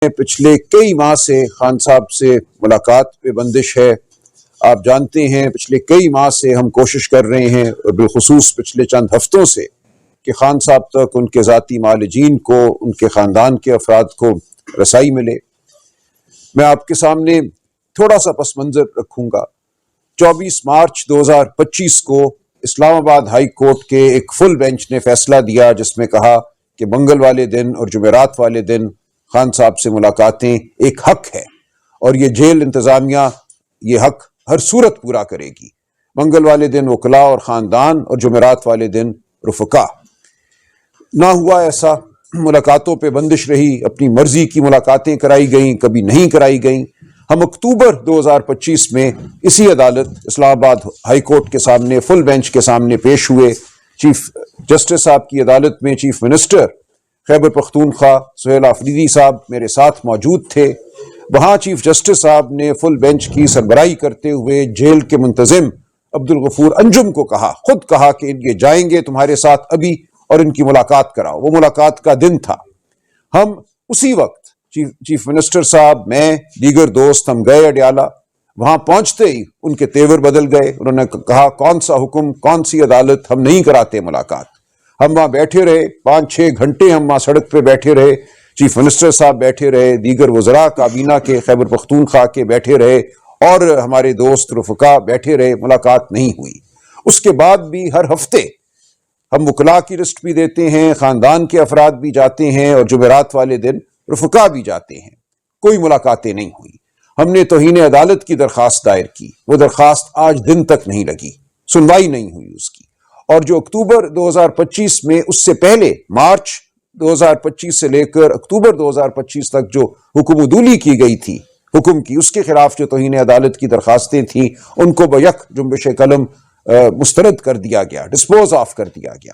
پچھلے کئی ماہ سے خان صاحب سے ملاقات پہ بندش ہے۔ آپ جانتے ہیں پچھلے کئی ماہ سے ہم کوشش کر رہے ہیں، اور بالخصوص پچھلے چند ہفتوں سے، کہ خان صاحب تک ان کے ذاتی معالجین کو، ان کے خاندان کے افراد کو رسائی ملے۔ میں آپ کے سامنے تھوڑا سا پس منظر رکھوں گا۔ 24 مارچ 2025 کو اسلام آباد ہائی کورٹ کے ایک فل بینچ نے فیصلہ دیا، جس میں کہا کہ منگل والے دن اور جمعرات والے دن خان صاحب سے ملاقاتیں ایک حق ہے، اور یہ جیل انتظامیہ یہ حق ہر صورت پورا کرے گی۔ منگل والے دن وکلاء اور خاندان، اور جمعرات والے دن رفقا۔ نہ ہوا ایسا، ملاقاتوں پہ بندش رہی، اپنی مرضی کی ملاقاتیں کرائی گئیں، کبھی نہیں کرائی گئیں۔ ہم اکتوبر 2025 میں اسی عدالت اسلام آباد ہائی کورٹ کے سامنے فل بینچ کے سامنے پیش ہوئے۔ چیف جسٹس صاحب کی عدالت میں چیف منسٹر خیبر پختونخوا سہیل آفریدی صاحب میرے ساتھ موجود تھے۔ وہاں چیف جسٹس صاحب نے فل بینچ کی سربراہی کرتے ہوئے جیل کے منتظم عبدالغفور انجم کو خود کہا کہ یہ جائیں گے تمہارے ساتھ ابھی، اور ان کی ملاقات کراؤ۔ وہ ملاقات کا دن تھا۔ ہم اسی وقت چیف منسٹر صاحب، میں، دیگر دوست، ہم گئے اڈیالہ۔ وہاں پہنچتے ہی ان کے تیور بدل گئے۔ انہوں نے کہا کون سا حکم، کون سی عدالت، ہم نہیں کراتے ملاقات۔ ہم وہاں بیٹھے رہے 5-6 گھنٹے، ہم وہاں سڑک پہ بیٹھے رہے۔ چیف منسٹر صاحب بیٹھے رہے، دیگر وزراء کابینہ کے خیبر پختونخوا کے بیٹھے رہے، اور ہمارے دوست رفقا بیٹھے رہے۔ ملاقات نہیں ہوئی۔ اس کے بعد بھی ہر ہفتے ہم وکلاء کی لسٹ بھی دیتے ہیں، خاندان کے افراد بھی جاتے ہیں، اور جمعرات والے دن رفقا بھی جاتے ہیں۔ کوئی ملاقاتیں نہیں ہوئی۔ ہم نے توہین عدالت کی درخواست دائر کی، وہ درخواست آج دن تک نہیں لگی، سنوائی نہیں ہوئی اس کی۔ اور جو اکتوبر 2025 میں، اس سے پہلے مارچ 2025 سے لے کر اکتوبر 2025 تک جو حکم عدولی کی گئی تھی، حکم کی، اس کے خلاف جو توہین عدالت کی درخواستیں تھیں، ان کو بیک جنبش قلم مسترد کر دیا گیا، ڈسپوز آف کر دیا گیا۔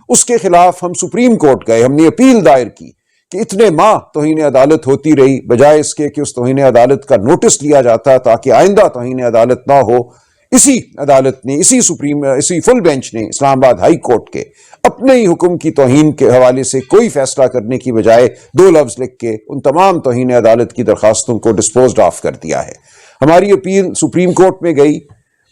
اس کے خلاف ہم سپریم کورٹ گئے، ہم نے اپیل دائر کی کہ اتنے ماہ توہین عدالت ہوتی رہی، بجائے اس کے کہ اس توہین عدالت کا نوٹس لیا جاتا تاکہ آئندہ توہین عدالت نہ ہو۔ اسی عدالت نے، اسی فل بینچ نے اسلام آباد ہائی کورٹ کے اپنے ہی حکم کی توہین کے حوالے سے کوئی فیصلہ کرنے کی بجائے 2 لفظ لکھ کے ان تمام توہین عدالت کی درخواستوں کو ڈسپوزڈ آف کر دیا ہے۔ ہماری اپیل سپریم کورٹ میں گئی۔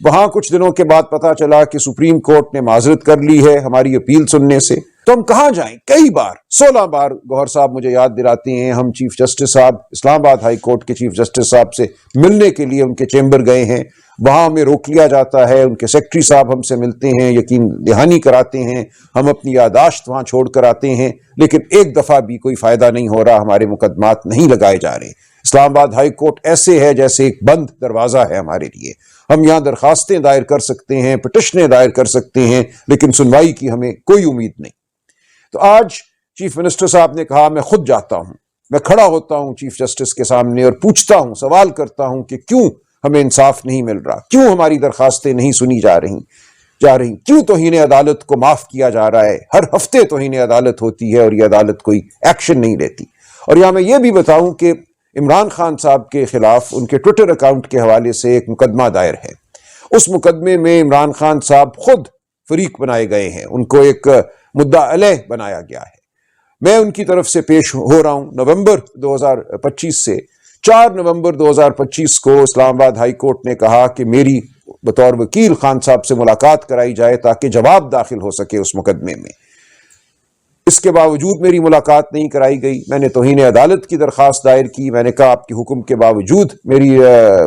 وہاں کچھ دنوں کے بعد پتا چلا کہ سپریم کورٹ نے معذرت کر لی ہے ہماری اپیل سننے سے۔ تو ہم کہاں جائیں؟ کئی بار، 16 بار گوہر صاحب مجھے یاد دلاتے ہیں، ہم چیف جسٹس صاحب، اسلام آباد ہائی کورٹ کے چیف جسٹس صاحب سے ملنے کے لیے ان کے چیمبر گئے ہیں۔ وہاں ہمیں روک لیا جاتا ہے، ان کے سیکرٹری صاحب ہم سے ملتے ہیں، یقین دہانی کراتے ہیں، ہم اپنی یادداشت وہاں چھوڑ کر آتے ہیں، لیکن ایک دفعہ بھی کوئی فائدہ نہیں ہو رہا، ہمارے مقدمات نہیں لگائے جا رہے۔ اسلام آباد ہائی کورٹ ایسے ہے جیسے ایک بند دروازہ ہے ہمارے لیے۔ ہم یہاں درخواستیں دائر کر سکتے ہیں، پٹیشنیں دائر کر سکتے ہیں، لیکن سنوائی کی ہمیں کوئی امید نہیں۔ تو آج چیف منسٹر صاحب نے کہا میں خود جاتا ہوں، میں کھڑا ہوتا ہوں چیف جسٹس کے سامنے اور پوچھتا ہوں، سوال کرتا ہوں کہ کیوں ہمیں انصاف نہیں مل رہا، کیوں ہماری درخواستیں نہیں سنی جا رہی، کیوں توہین عدالت کو معاف کیا جا رہا ہے۔ ہر ہفتے توہین عدالت ہوتی ہے اور یہ عدالت کوئی ایکشن نہیں لیتی۔ اور یہاں میں یہ بھی بتاؤں کہ عمران خان صاحب کے خلاف ان کے ٹویٹر اکاؤنٹ کے حوالے سے ایک مقدمہ دائر ہے۔ اس مقدمے میں عمران خان صاحب خود فریق بنائے گئے ہیں، ان کو ایک مدعا علیہ بنایا گیا ہے۔ میں ان کی طرف سے پیش ہو رہا ہوں۔ نومبر 2025 سے 4 نومبر 2025 کو اسلام آباد ہائی کورٹ نے کہا کہ میری بطور وکیل خان صاحب سے ملاقات کرائی جائے تاکہ جواب داخل ہو سکے اس مقدمے میں۔ اس کے باوجود میری ملاقات نہیں کرائی گئی۔ میں نے توہین عدالت کی درخواست دائر کی۔ میں نے کہا آپ کے حکم کے باوجود میری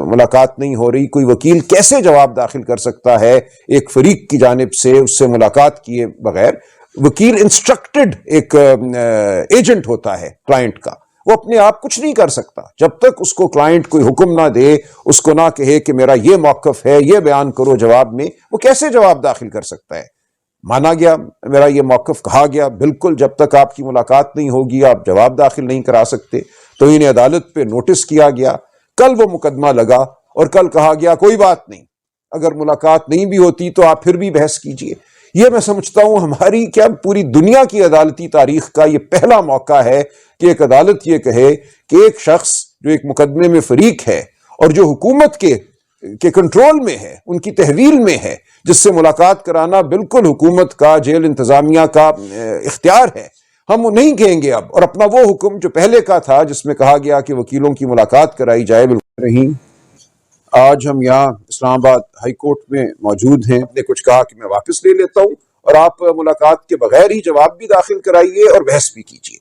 ملاقات نہیں ہو رہی، کوئی وکیل کیسے جواب داخل کر سکتا ہے ایک فریق کی جانب سے اس سے ملاقات کیے بغیر؟ وکیل انسٹرکٹڈ ایک ایجنٹ ہوتا ہے کلائنٹ کا، وہ اپنے آپ کچھ نہیں کر سکتا جب تک اس کو کلائنٹ کوئی حکم نہ دے، اس کو نہ کہے کہ میرا یہ موقف ہے، یہ بیان کرو جواب میں، وہ کیسے جواب داخل کر سکتا ہے؟ مانا گیا، میرا یہ موقف کہا گیا، بالکل جب تک آپ کی ملاقات نہیں ہوگی آپ جواب داخل نہیں کرا سکتے۔ توہین عدالت پہ نوٹس کیا گیا، کل وہ مقدمہ لگا اور کل کہا گیا کوئی بات نہیں، اگر ملاقات نہیں بھی ہوتی تو آپ پھر بھی بحث کیجئے۔ یہ میں سمجھتا ہوں ہماری کیا پوری دنیا کی عدالتی تاریخ کا یہ پہلا موقع ہے کہ ایک عدالت یہ کہے کہ ایک شخص جو ایک مقدمے میں فریق ہے اور جو حکومت کے کنٹرول میں ہے، ان کی تحویل میں ہے، جس سے ملاقات کرانا بالکل حکومت کا، جیل انتظامیہ کا اختیار ہے، ہم نہیں کہیں گے اب، اور اپنا وہ حکم جو پہلے کا تھا جس میں کہا گیا کہ وکیلوں کی ملاقات کرائی جائے، بالکل نہیں۔ آج ہم یہاں اسلام آباد ہائی کورٹ میں موجود ہیں، نے کچھ کہا کہ میں واپس لے لیتا ہوں، اور آپ ملاقات کے بغیر ہی جواب بھی داخل کرائیے اور بحث بھی کیجیے۔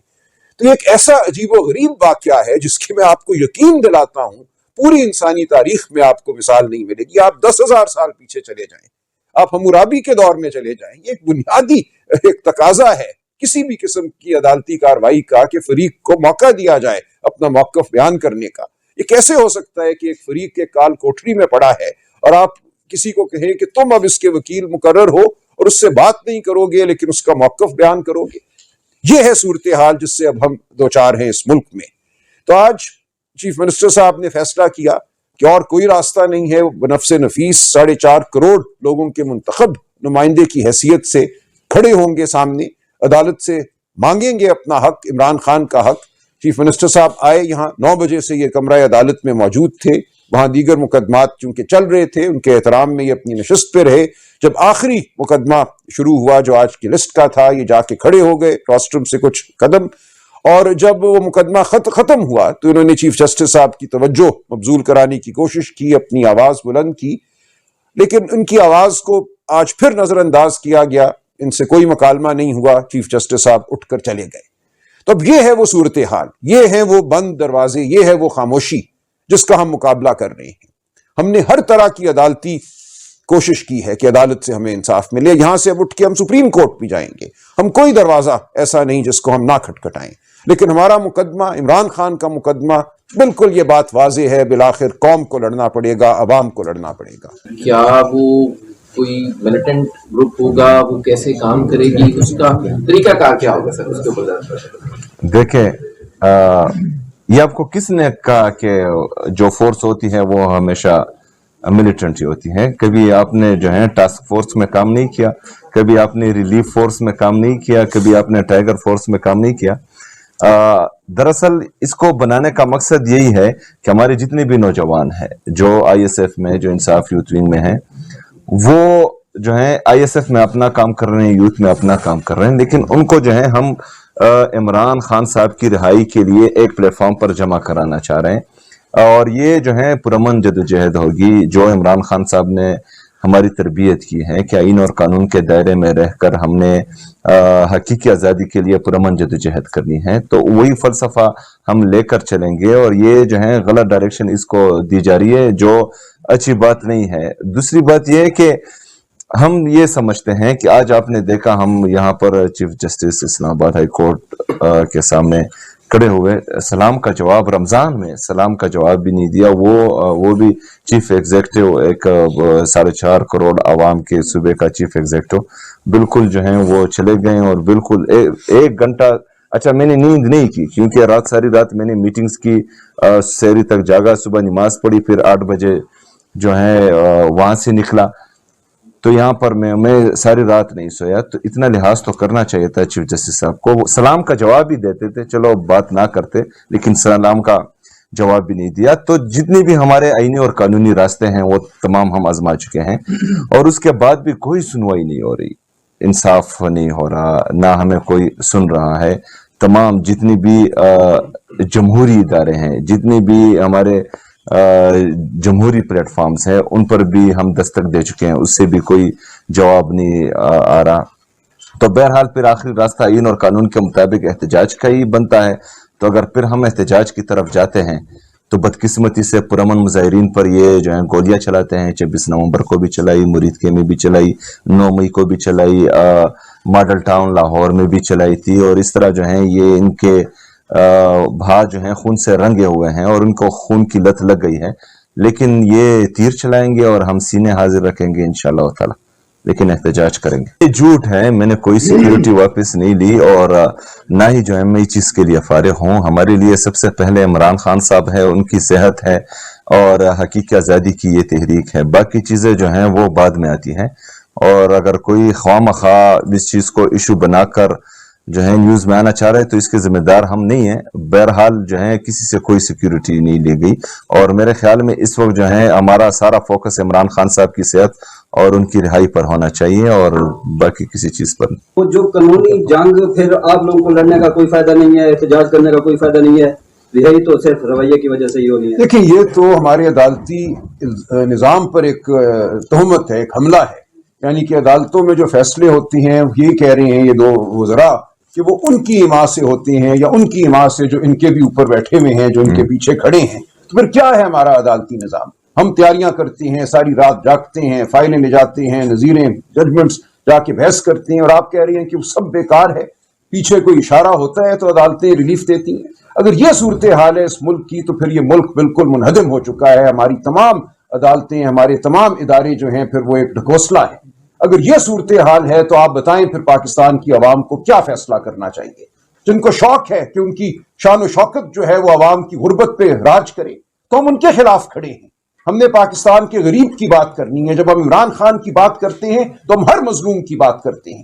تو یہ ایک ایسا عجیب و غریب واقعہ ہے جس کے میں آپ کو یقین دلاتا ہوں پوری انسانی تاریخ میں آپ کو مثال نہیں ملے گی۔ آپ 10,000 سال پیچھے چلے جائیں، آپ حمورابی کے دور میں چلے جائیں، یہ ایک بنیادی ایک تقاضا ہے کسی بھی قسم کی عدالتی کارروائی کا کہ فریق کو موقع دیا جائے اپنا موقف بیان کرنے کا۔ یہ کیسے ہو سکتا ہے کہ ایک فریق کے کال کوٹری میں پڑا ہے اور آپ کسی کو کہیں کہ تم اب اس کے وکیل مقرر ہو اور اس سے بات نہیں کرو گے لیکن اس کا موقف بیان کرو گے؟ یہ ہے صورتحال جس سے اب ہم دوچار ہیں اس ملک میں۔ تو آج چیف منسٹر صاحب نے فیصلہ کیا کہ اور کوئی راستہ نہیں ہے، بنفس نفیس 4.5 کروڑ لوگوں کے منتخب نمائندے کی حیثیت سے کھڑے ہوں گے سامنے، عدالت سے مانگیں گے اپنا حق، عمران خان کا حق۔ چیف منسٹر صاحب آئے، یہاں 9 بجے سے یہ کمرہ عدالت میں موجود تھے، وہاں دیگر مقدمات چونکہ چل رہے تھے ان کے احترام میں یہ اپنی نشست پہ رہے۔ جب آخری مقدمہ شروع ہوا جو آج کی لسٹ کا تھا، یہ جا کے کھڑے ہو گئے روسٹرم سے کچھ قدم، اور جب وہ مقدمہ ختم ہوا تو انہوں نے چیف جسٹس صاحب کی توجہ مبذول کرانے کی کوشش کی، اپنی آواز بلند کی، لیکن ان کی آواز کو آج پھر نظر انداز کیا گیا، ان سے کوئی مکالمہ نہیں ہوا، چیف جسٹس صاحب اٹھ کر چلے گئے۔ تو اب یہ ہے وہ صورتحال، یہ ہے وہ بند دروازے، یہ ہے وہ خاموشی جس کا ہم مقابلہ کر رہے ہیں۔ ہم نے ہر طرح کی عدالتی کوشش کی ہے کہ عدالت سے ہمیں انصاف ملے، یہاں سے اب اٹھ کے ہم سپریم کورٹ بھی جائیں گے، ہم کوئی دروازہ ایسا نہیں جس کو ہم نہ کھٹکھٹائیں، لیکن ہمارا مقدمہ، عمران خان کا مقدمہ، بالکل یہ بات واضح ہے، بالآخر قوم کو لڑنا پڑے گا، عوام کو لڑنا پڑے گا۔ کیا وہ کوئی ملیٹنٹ گروپ ہوگا، وہ کیسے کام کرے گی، اس کا طریقہ کار کیا ہوگا سر، اس کے اوپر دیکھیں یہ آپ کو کس نے کہا کہ جو فورس ہوتی ہے وہ ہمیشہ ملیٹنٹ ہی ہوتی ہے؟ کبھی آپ نے جو ہے ٹاسک فورس میں کام نہیں کیا، کبھی آپ نے ریلیف فورس میں کام نہیں کیا، کبھی آپ نے ٹائیگر فورس میں کام نہیں کیا۔ دراصل اس کو بنانے کا مقصد یہی ہے کہ ہمارے جتنے بھی نوجوان ہیں جو آئی ایس ایف میں، جو انصاف یوتھ ونگ میں ہیں، وہ جو ہے آئی ایس ایف میں اپنا کام کر رہے ہیں، یوتھ میں اپنا کام کر رہے ہیں، لیکن ان کو جو ہے ہم عمران خان صاحب کی رہائی کے لیے ایک پلیٹ فارم پر جمع کرانا چاہ رہے ہیں، اور یہ جو ہے پرامن جدوجہد ہوگی جو عمران خان صاحب نے ہماری تربیت کی ہے کہ آئین اور قانون کے دائرے میں رہ کر ہم نے حقیقی آزادی کے لیے پرامن جدوجہد کرنی ہے، تو وہی فلسفہ ہم لے کر چلیں گے، اور یہ جو ہے غلط ڈائریکشن اس کو دی جا رہی ہے جو اچھی بات نہیں ہے۔ دوسری بات یہ ہے کہ ہم یہ سمجھتے ہیں کہ آج آپ نے دیکھا ہم یہاں پر چیف جسٹس اسلام آباد ہائی کورٹ کے سامنے کھڑے ہوئے، سلام کا جواب، رمضان میں سلام کا جواب بھی نہیں دیا، وہ بھی چیف ایگزیکٹو، ایک 4.5 کروڑ عوام کے صوبے کا چیف ایگزیکٹو، بالکل جو ہیں وہ چلے گئے، اور بالکل 1 گھنٹہ، اچھا میں نے نیند نہیں کی کیونکہ ساری رات میں نے میٹنگز کی، سحری تک جاگا، صبح نماز پڑھی، پھر 8 بجے جو ہے وہاں سے نکلا، تو یہاں پر میں ساری رات نہیں سویا۔ تو اتنا لحاظ تو کرنا چاہیے تھا چیف جسٹس صاحب کو، وہ سلام کا جواب بھی دیتے تھے، چلو بات نہ کرتے، لیکن سلام کا جواب بھی نہیں دیا۔ تو جتنی بھی ہمارے آئینی اور قانونی راستے ہیں وہ تمام ہم آزما چکے ہیں، اور اس کے بعد بھی کوئی سنوائی نہیں ہو رہی، انصاف نہیں ہو رہا، نہ ہمیں کوئی سن رہا ہے۔ تمام جتنی بھی جمہوری ادارے ہیں، جتنی بھی ہمارے جمہوری پلیٹ فارمز ہیں، ان پر بھی ہم دستک دے چکے ہیں، اس سے بھی کوئی جواب نہیں آ رہا۔ تو بہرحال پھر آخری راستہ آئین اور قانون کے مطابق احتجاج کا ہی بنتا ہے۔ تو اگر پھر ہم احتجاج کی طرف جاتے ہیں تو بدقسمتی سے پرامن مظاہرین پر یہ جو ہیں گولیاں چلاتے ہیں، 26 نومبر کو بھی چلائی، مرید کے میں بھی چلائی، 9 مئی کو بھی چلائی، ماڈل ٹاؤن لاہور میں بھی چلائی تھی، اور اس طرح جو ہیں یہ ان کے بھا جو ہیں خون سے رنگے ہوئے ہیں اور ان کو خون کی لت لگ گئی ہے، لیکن یہ تیر چلائیں گے اور ہم سینے حاضر رکھیں گے انشاءاللہ تعالی، لیکن احتجاج کریں گے۔ یہ جھوٹ ہے، میں نے کوئی سیکیورٹی واپس نہیں لی، اور نہ ہی جو ہے میں اس چیز کے لیے فارغ ہوں۔ ہمارے لیے سب سے پہلے عمران خان صاحب ہے، ان کی صحت ہے، اور حقیقی آزادی کی یہ تحریک ہے، باقی چیزیں جو ہیں وہ بعد میں آتی ہیں۔ اور اگر کوئی خواہ مخواہ اس چیز کو ایشو بنا کر جو ہے نیوز میں آنا چاہ رہے تو اس کے ذمہ دار ہم نہیں ہیں. بہرحال جو ہے کسی سے کوئی سیکیورٹی نہیں لی گئی, اور میرے خیال میں اس وقت جو ہے ہمارا سارا فوکس عمران خان صاحب کی صحت اور ان کی رہائی پر ہونا چاہیے, اور باقی کسی چیز پر. وہ جو قانونی جنگ پھر آپ لوگوں کو لڑنے کا کوئی فائدہ نہیں ہے, احتجاج کرنے کا کوئی فائدہ نہیں ہے, رہائی تو صرف رویے کی وجہ سے ہی ہونی ہے. دیکھیں یہ تو ہمارے عدالتی نظام پر ایک تہمت ہے, ایک حملہ ہے. یعنی کہ عدالتوں میں جو فیصلے ہوتے ہیں یہ کہہ رہے ہیں یہ دو وزراء کہ وہ ان کی حمایت سے ہوتے ہیں یا ان کی حمایت سے جو ان کے بھی اوپر بیٹھے ہوئے ہیں, جو ان کے پیچھے کھڑے ہیں. تو پھر کیا ہے ہمارا عدالتی نظام؟ ہم تیاریاں کرتے ہیں, ساری رات جاگتے ہیں, فائلیں لے جاتے ہیں, نظیریں ججمنٹس جا کے بحث کرتے ہیں, اور آپ کہہ رہے ہیں کہ وہ سب بیکار ہے. پیچھے کوئی اشارہ ہوتا ہے تو عدالتیں ریلیف دیتی ہیں. اگر یہ صورتحال ہے اس ملک کی تو پھر یہ ملک بالکل منہدم ہو چکا ہے. ہماری تمام عدالتیں, ہمارے تمام ادارے جو ہیں پھر وہ ایک ڈھکوسلا ہے. اگر یہ صورتحال ہے تو آپ بتائیں پھر پاکستان کی عوام کو کیا فیصلہ کرنا چاہیے؟ جن کو شوق ہے کہ ان کی شان و شوکت جو ہے وہ عوام کی غربت پہ راج کرے تو ہم ان کے خلاف کھڑے ہیں. ہم نے پاکستان کے غریب کی بات کرنی ہے. جب ہم عمران خان کی بات کرتے ہیں تو ہم ہر مظلوم کی بات کرتے ہیں.